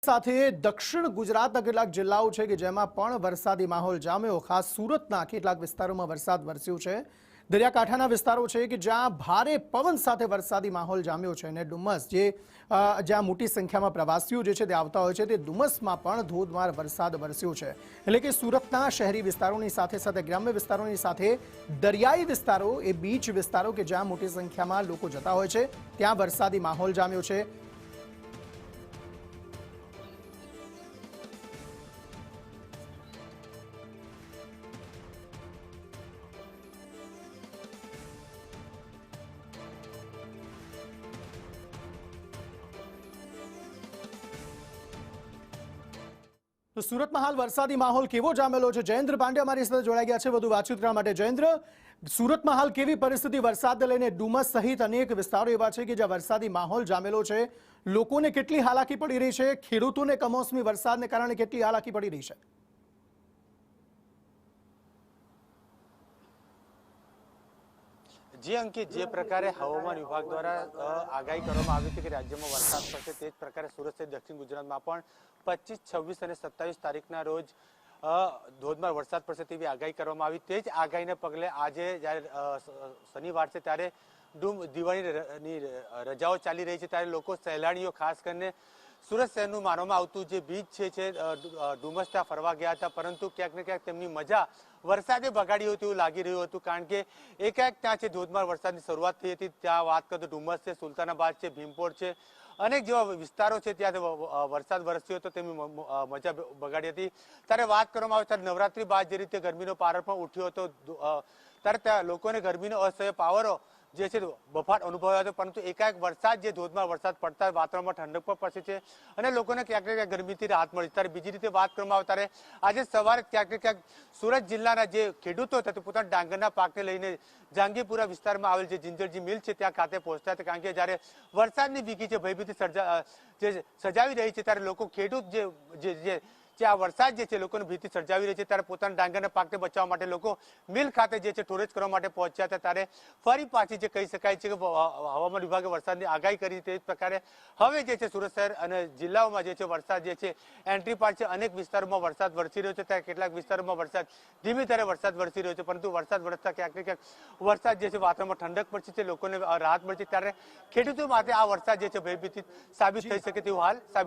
સાથે દક્ષિણ ગુજરાતના કેટલાક જિલ્લાઓ છે કે જેમાં પણ વરસાદી માહોલ જામ્યો। ખાસ સુરતના કેટલાક વિસ્તારોમાં વરસાદ વરસ્યો છે। દરિયાકાંઠાના વિસ્તારો છે કે જ્યાં ભારે પવન સાથે વરસાદી માહોલ જામ્યો છે અને ડુમસ જ્યાં મોટી સંખ્યામાં પ્રવાસીઓ જે છે તે આવતા હોય છે તે ડુમસમાં પણ ધોધમાર વરસાદ વરસ્યો છે। એટલે કે સુરતના શહેરી વિસ્તારોની સાથે સાથે ગ્રામ્ય વિસ્તારોની સાથે દરિયાઈ વિસ્તારો એ બીચ વિસ્તારો કે જ્યાં મોટી સંખ્યામાં લોકો જતા હોય છે ત્યાં વરસાદી માહોલ જામ્યો છે। तो सूरत में हाल वरसादी माहौल केवो जामेलो छे? जयेन्द्र पांडे हमारी साथे जोड़ाई गया छे वधु वातचीत करवा माटे। जयेन्द्र, सूरत में हाल केवी परिस्थिति वरसादने लईने डुमस सहित अनेक विस्तारो एवा छे के ज्यां वरसादी माहौल जामेलो छे, लोकोने केटली हालाकी पड़ी रही छे, खेडूतोने कमोसमी वरसादने कारणे केटली हालाकी पड़ी रही छे? जी अंकित, जे प्रकारे हवामान विभाग द्वारा आगाही करवामां आवी हती के राज्यमां वरसाद पड़शे ते ज प्रकारे सूरत सहित दक्षिण गुजरातमां पण 25, 26 અને 27 તારીખના રોજ ધોધમાર વરસાદ પડશે તેવી આગાહી કરવામાં આવી। તે જ આગાહીને પગલે આજે જ્યારે શનિવાર છે ત્યારે દિવાળીની રજાઓ ચાલી રહી છે ત્યારે લોકો સહેલાણીઓ ખાસ કરીને સુરત શહેરનું માનવામાં આવતું જે બીચ છે ડુમસ ત્યાં ફરવા ગયા હતા, પરંતુ ક્યાંક ને ક્યાંક તેમની મજા વરસાદે બગાડી હોય તેવું લાગી રહ્યું હતું, કારણ કે એકાએક ત્યાં છે ધોધમાર વરસાદની શરૂઆત થઈ હતી। ત્યાં વાત કરતો ડુમસ છે, સુલતાનાબાદ છે, ભીમપોર છે, અનેક જેવા વિસ્તારો છે ત્યાં વરસાદ વરસ્યો હતો, તેમની મજા બગાડી હતી। ત્યારે વાત કરવામાં આવે ત્યારે નવરાત્રી બાદ જે રીતે ગરમીનો પારો પણ ઉઠ્યો હતો ત્યારે ત્યાં લોકોને ગરમીનો અસહ્ય પાવરો જે છે બફાટ અનુભવાયો હતો, પરંતુ એકાએક વરસાદ જે ધોધમાર વરસાદ પડતા વાતાવરણમાં ઠંડક પણ પડશે છે અને લોકોને ક્યાંક ને ક્યાંક ગરમીથી રાહત મળી। ત્યારે બીજી રીતે વાત કરવામાં આવે ત્યારે આજે સવારે ક્યાંક ને ક્યાંક સુરત જિલ્લાના જે ખેડૂતો હતા તે પોતાના ડાંગરના પાકને લઈને જહાંગીરપુરા વિસ્તારમાં આવેલ જે જિંજરજી મિલ છે ત્યાં ખાતે પહોંચતા હતા, કારણ કે જ્યારે વરસાદની બીકી જે ભયભીતિ સજાવી રહી છે ત્યારે લોકો ખેડૂત જે આ વરસાદ જે છે લોકોને ભીતિ સર્જાવી રહી છે ત્યારે પોતાના ડાંગરના પાકને બચાવવા માટે લોકો મિલ ખાતે જે છે સ્ટોરેજ કરવા માટે પહોંચ્યા હતા। ત્યારે ફરી પાછી જે કહી શકાય છે કે હવામાન વિભાગે વરસાદની આગાહી કરી તે જ પ્રકારે હવે જે છે સુરત શહેર અને જિલ્લાઓમાં જે છે વરસાદ જે છે એન્ટ્રી પાડશે। અનેક વિસ્તારોમાં વરસાદ વરસી રહ્યો છે, ત્યારે કેટલાક વિસ્તારોમાં વરસાદ ધીમી ધારે વરસાદ વરસી રહ્યો છે, પરંતુ વરસાદ વરસતા ક્યાંક ને ક્યાંક વરસાદ જે છે વાતાવરણમાં ઠંડક પડશે છે, લોકોને રાહત મળશે, ત્યારે ખેડૂતો માટે આ વરસાદ જે છે ભયભીતિ સાબિત થઈ શકે તેવું હાલ